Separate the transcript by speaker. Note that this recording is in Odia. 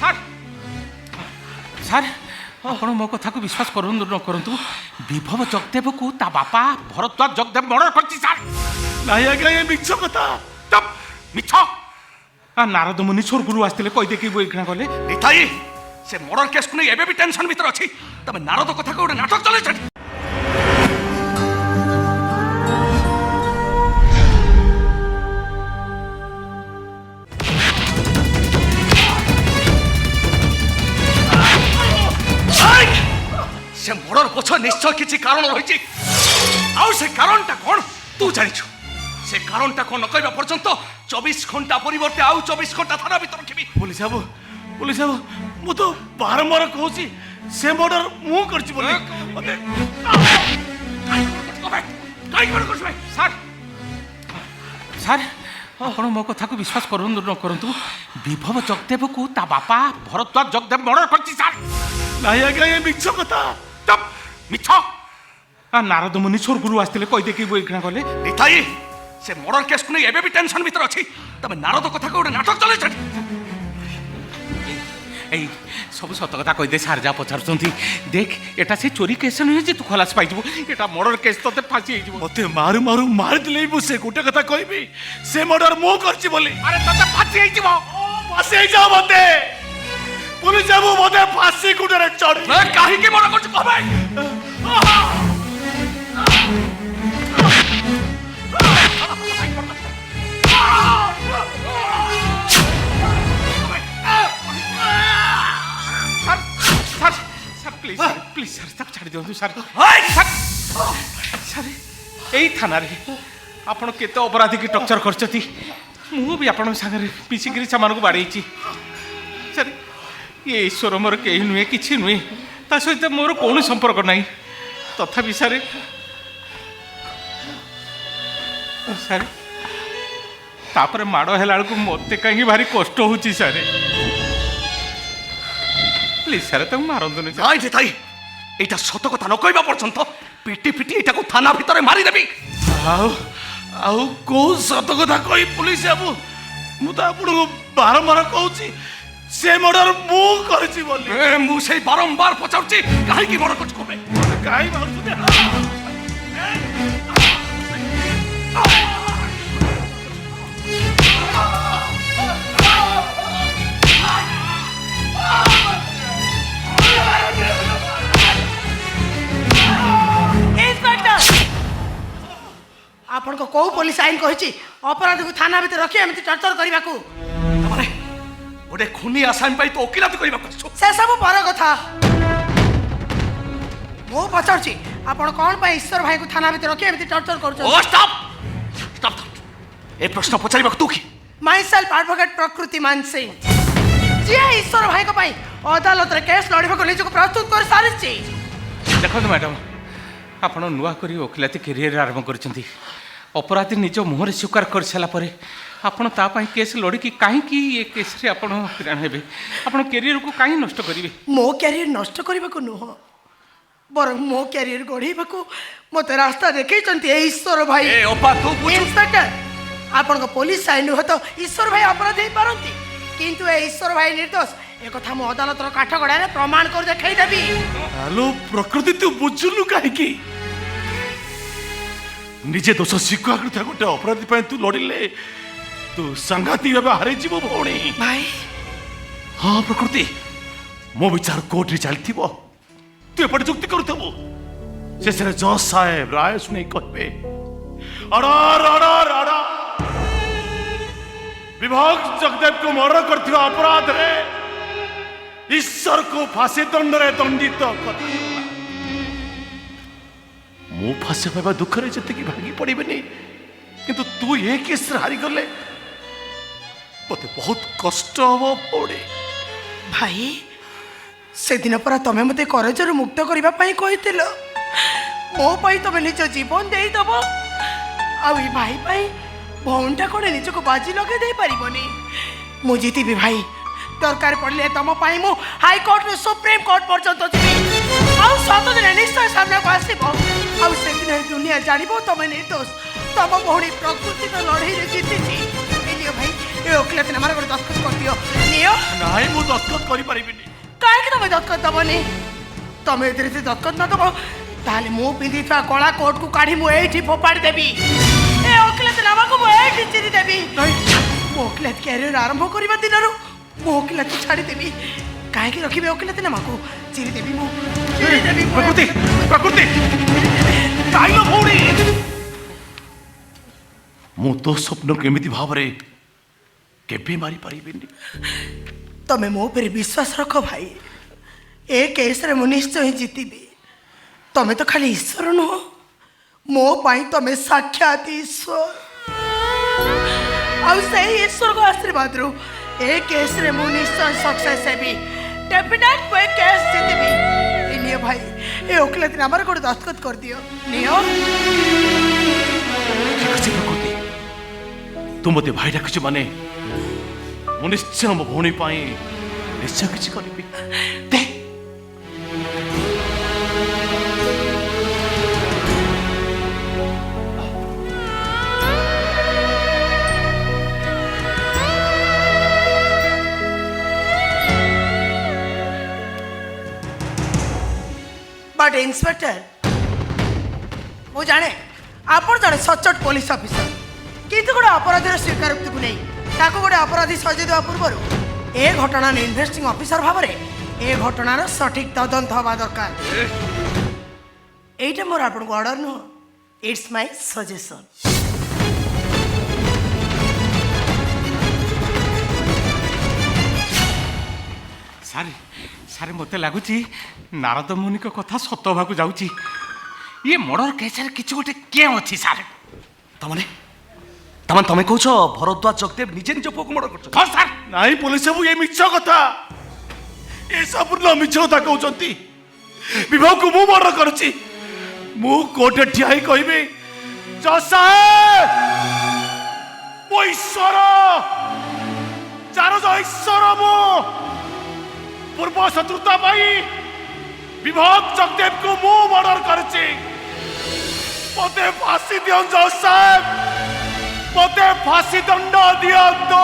Speaker 1: ସାର୍ ସାର୍ ଆପଣ ମୋ କଥାକୁ ବିଶ୍ୱାସ କରନ୍ତୁ ନ କରନ୍ତୁ ବିଭବ ଜଗଦେବକୁ ତା ବାପା ଭରଦ୍ୱାଜ ଜଗଦେବ ମର୍ଡର କରିଛି ସାର୍।
Speaker 2: ନାଇଁ ଆଜ୍ଞା ଏ ମିଛ କଥା।
Speaker 1: ଚୁପ୍ ମିଛ। ନାରଦ ମୁନି ସ୍ୱର୍ଗରୁ ଆସିଥିଲେ କହିଦେଇକି ଏଇକ୍ଷଣା ଗଲେ।
Speaker 2: ନିତାଇ ସେ ମର୍ଡର କେସ୍କୁ ନେଇ ଏବେ ବି ଟେନସନ୍ ଭିତରେ ଅଛି। ତମେ ନାରଦ କଥାକୁ ଗୋଟେ ନାଟକ ଚଲେଇଛ। से मर्डर पछ निश्चय किसी कारण रही। आउ से कारणटा कौन तू जानिछु। से कारणटा कौन न कहबा पर्यंत 24 घंटा परिवर्ते आउ 24 घंटा थाना भीतर रखिबी। पुलिस साहब मु तो बारंबार कहूची से मर्डर मु करछि बोली मते काई कर करछ भाई।
Speaker 1: ସାର୍ ସାର୍ ଆପଣ ମୋ କଥାକୁ ବିଶ୍ୱାସ କରନ୍ତୁ ନ କରନ୍ତୁ ବିଭବ ଜଗଦେବକୁ ତା ବାପା ଭରଦ୍ୱାଜ ଜଗଦେବ ମର୍ଡର କରିଛି ସାର୍।
Speaker 2: ନାଇଁ ଆଜ୍ଞା ଏ ମିଛ କଥା।
Speaker 1: ଚୁପ୍ ମିଛ। ନାରଦ ମୁନି ସ୍ୱର୍ଗରୁ ଆସିଥିଲେ କହିଦେଇକି ଏଇକ୍ଷଣା ଗଲେ।
Speaker 2: ନିତାଇ ସେ ମର୍ଡର କେସ୍କୁ ନେଇ ଏବେ ବି ଟେନସନ୍ ଭିତରେ ଅଛି। ତମେ ନାରଦ କଥାକୁ ଗୋଟେ ନାଟକ ଚଲେଇଛ।
Speaker 1: এই সব সত কথা কইদে সার যা পচারুଛନ୍ତି দেখ এটা সে চোরি কেস নহে যে তু খলাস পাইଯିବୁ এটা মর্ডর কেস তোতে ফাঁসি হইଯିବୁ।
Speaker 2: মতে মারু মারু মারি দিলে মু সে গোটে কথা কইবি সে মর্ডর মু করছি বলি।
Speaker 1: আরে তোতে ফাঁসি হইଯିବ।
Speaker 2: ফাঁসি হই যাও মতে পুলিশ যাবো মতে ফাঁসি গুটরে চড়ি কাহি কি মর্ডর করছ কবে।
Speaker 1: প্লিজ প্লিজ স্যার তাকে ছাড়ি দিও স্যার। স্যার এই থানারে আপন কেতে অপরাধী কি টর্চর করছতি মু বি আপন সাগরে পিছিকিরি সেমানকু বাড়াইছি স্যার। ইয়ে ঈশ্বর মোর কেহি নুহে কিছু নুহে তা সহিত মোর কোন সম্পর্ক নাই তথাপি স্যার স্যার তাপরে মাড় হেলা বেলকু মতে কাহি ভারি কষ্ট হচ্ছে স্যার। প্লিজ স্যার তাকে মারନ୍ତୁନି।
Speaker 2: নাই নিতাই এইটা সত কথা ন কইবা পর্যন্ত পিটি পিটি এটাকু থানা ভিতরে মারি দেবি। আউ আউ কো সত কথা কই পুলিশ যাবো মু তো আপনাকে বারম্বার কହୁছি সে মর্ডর মু করেছি বলি। মু সেই বারম্বার পচাউছি কাহি কি মর্ডর করছ কবে কাহি মারছু দে।
Speaker 3: आपण को कौ पुलिस आईन कहिछि अपराधी को थाना भीतर रखी एमती टर्चर करबा को
Speaker 2: तमरे ओडे खुनी आसामी पाई तो ओकिलाती करबा करछु।
Speaker 3: से सब पर कथा मो पचारछि आपण कोन पाई ईश्वर भाई को थाना भीतर रखी एमती टर्चर करछ।
Speaker 2: ओ स्टॉप स्टॉप ए प्रश्न पचारिबा तू की
Speaker 3: माय सेल्फ एडवोकेट प्रकृति मान सिंह जे ईश्वर भाई को पाई अदालत रे केस लड़िबा को निजको प्रस्तुत कर सारिछि।
Speaker 1: देखो मैडम ଆପଣ ନୂଆ କରି ଓକିଲାତି କ୍ୟାରିୟର ଆରମ୍ଭ କରିଛନ୍ତି ଅପରାଧୀ ନିଜ ମୁହଁରେ ସ୍ୱୀକାର କରିସାରିଲା ପରେ ଆପଣ ତା ପାଇଁ କେସ୍ ଲଢ଼ିକି କାହିଁକି ଏ କେସ୍ରେ ଆପଣ ହଇରାଣ ହେବେ ଆପଣ କ୍ୟାରିୟରକୁ କାହିଁ ନଷ୍ଟ କରିବେ।
Speaker 3: ମୋ କ୍ୟାରିୟର ନଷ୍ଟ କରିବାକୁ ନୁହଁ ବରଂ ମୋ କ୍ୟାରିୟର ଗଢ଼େଇବାକୁ ମୋତେ ରାସ୍ତା ଦେଖେଇଛନ୍ତି ଏ ଈଶ୍ୱର ଭାଇ।
Speaker 2: ଏ ଅପା ତୁ ବୁଝୁ
Speaker 3: ଇନ୍ସପେକ୍ଟର ଆପଣଙ୍କ ପୋଲିସ ଆଇନ ହୁଏତ ଈଶ୍ୱର ଭାଇ ଅପରାଧ ହେଇପାରନ୍ତି କିନ୍ତୁ ଏ ଈଶ୍ୱର ଭାଇ ନିର୍ଦ୍ଦୋଷ একথা মু আদালতর কাঠগড়ারে প্রমাণ করে দেখাই দেবি।
Speaker 2: হ্যালো প্রকৃতি তু বুঝুলু কাহিকি নিজে দোষ স্বীকার করতে গোটে অপরাধী পাই তু লড়িলে তু সাংঘাতিক ভাবে হারি যাব ভৌণী।
Speaker 3: ভাই
Speaker 2: হ্যাঁ প্রকৃতি মো বিচার কোর্টে চালিথিব তু এপটে যুক্তি করুথবু শেষে জজ সাহেব রায় শুনে কহবে অর্ডার অর্ডার অর্ডার विभाग जगदेव को मर्डर करथिबा अपराध रे ईश्वर को फांसी दंड रे दंडित कर मु फांसी पाइबा दुख रे जते की भागी पड़िबेनी किंतु तू ए केस रे हारी गले मते बहुत कष्ट हो पड़े।
Speaker 3: भाई से दिन पर तमे मते करजर मुक्त करबा पई कहितिलो मो पई तमे निज जीवन देई दबो आ ई भाई पई भौंटा कोने निजको बाजी लगे दे पारिबोनी मु जीतीबी भाई दरकार पड़ले तम पाई मु हाई कोर्ट रे सुप्रीम कोर्ट पर्यंत जीवी आ 7 दिन निश्चय सामने को आसीबो आ से दिन दुनिया जानिबो तमे निर्दोष तम भौणी प्रकृति तो लड़ाई रे जीतीची एलियो भाई ଏ ଓକିଲାତି ନାମାରେ ଗୋଟେ ଦସ୍ତଖତ କରିଦିଅ ନିଅ।
Speaker 2: ନାଇଁ ମୁଁ ଦସ୍ତଖତ କରିପାରିବିନି।
Speaker 3: କାହିଁକି ତମେ ଦସ୍ତଖତ ଦବନି? ତମେ ଏଥିରେ ସେ ଦସ୍ତଖତ ନ ଦବ ତାହେଲେ ମୁଁ ପିନ୍ଧିଥିବା କଳା କୋଟକୁ କାଢି ମୁଁ ଏଇଠି ଫୋପାଡ଼ି ଦେବି। ଏ ଓକିଲାତି ନାମାକୁ ମୁଁ ଏଇଠି ଚିରି ଦେବି। ମୋ ଓକିଲାତି କ୍ୟାରିୟର ଆରମ୍ଭ କରିବା ଦିନରୁ ମୁଁ ଓକିଲାତି ଛାଡ଼ିଦେବି। କାହିଁକି ରଖିବି ଓକିଲାତି ନାମାକୁ? ଚିରି ଦେବି ମୁଁ, ଚିରି ଦେବି।
Speaker 2: ପ୍ରକୃତି ପ୍ରକୃତି କାଇଲ ଭଉଣୀ, ମୁଁ ତୋ ସ୍ୱପ୍ନକୁ ଏମିତି ଭାବରେ କେବେ ମାରିପାରିବିନି।
Speaker 3: ତମେ ମୋ ଉପରେ ବିଶ୍ୱାସ ରଖ ଭାଇ। ଏ କେସ୍ରେ ମୁଁ ନିଶ୍ଚୟ ଜିତିବି। ତମେ ତ ଖାଲି ଈଶ୍ୱର ନୁହଁ, ମୋ ପାଇଁ ତମେ ସାକ୍ଷାତ ଈଶ୍ୱର। ଆଉ ସେଇ ଈଶ୍ୱରଙ୍କ ଆଶୀର୍ବାଦରୁ ଏ କେସ୍ରେ ମୁଁ ନିଶ୍ଚୟ ସକ୍ସେସ୍ ହେବି। ଡେଫିନେଟ୍ ମୁଁ ଏ କେସ୍ ଜିତିବି। ଏ ନିଅ ଭାଇ, ଏ ଓକିଲାତି ନାମାରେ ଗୋଟେ ଦସ୍ତଖତ କରିଦିଅ। ନିଅ।
Speaker 2: ଠିକ ଅଛି ପ୍ରକୃତି, ତୁ ମୋତେ ଭାଇ ଡାକୁଛୁ ମାନେ ମୁଁ ନିଶ୍ଚୟ ମୋ ଭଉଣୀ ପାଇଁ ନିଶ୍ଚୟ କିଛି କରିବି। ଦେ।
Speaker 3: बट इन्स्पेक्टर, ମୁଁ ଜାଣେ ଆପଣ ଜଣେ ସଚ୍ଚୋଟ ପୋଲିସ ଅଫିସର, କିନ୍ତୁ ଗୋଟେ ଅପରାଧୀର ସ୍ୱୀକାରୋକ୍ତିକୁ ନେଇ ତାକୁ ଗୋଟେ ଅପରାଧୀ ସଜାଇ ଦେବା ପୂର୍ବରୁ ଏ ଘଟଣାର ଇନଭେଷ୍ଟିଂ ଅଫିସର ଭାବରେ ଏ ଘଟଣାର ସଠିକ ତଦନ୍ତ ହେବା ଦରକାର। এইটা ମୋର ଆପଣଙ୍କୁ ଅର୍ଡର ନୁହଁ, it's my suggestion.
Speaker 1: Sir sir ମୋତେ ଲାଗୁଛି ନାରଦ ମୁନିଙ୍କ କଥା ସତ ହେବାକୁ ଯାଉଛି। ଇଏ ମର୍ଡର କେସ୍ରେ କିଛି ଗୋଟେ କେଁ ଅଛି ସାର୍।
Speaker 2: ତାମାନେ ତାମାନେ ତମେ କହୁଛ ଭରଦ୍ୱାଜ ଜଗଦେବ ନିଜେ ନିଜ ପୁଅକୁ ମର୍ଡର କରୁଛ?
Speaker 1: ହଁ ସାର୍।
Speaker 2: ନାଇଁ ପୋଲିସ ବାବୁ, ଏ ମିଛ କଥା, ଏ ସମ୍ପୂର୍ଣ୍ଣ ମିଛ କଥା କହୁଛନ୍ତି। ବିବାହକୁ ମୁଁ ମର୍ଡର କରୁଛି। ମୁଁ କୋର୍ଟରେ ଠିଆ ହେଇ କହିବି, ଜଜ୍ ସାହେବ, ମୋ ଈଶ୍ୱର, ଯାର ଈଶ୍ୱର ମୁଁ, ପୂର୍ବ ଶତ୍ରୁତା ପାଇଁ ବିଭାଗ ଜଗଦେବକୁ ମୁଁ ମର୍ଡର କରିଛି। ମୋତେ ଫାଶୀ ଦିଅନ୍ତୁ ଜଜ୍ ସାହେବ, ମୋତେ ଫାଶୀ ଦଣ୍ଡ ଦିଅନ୍ତୁ।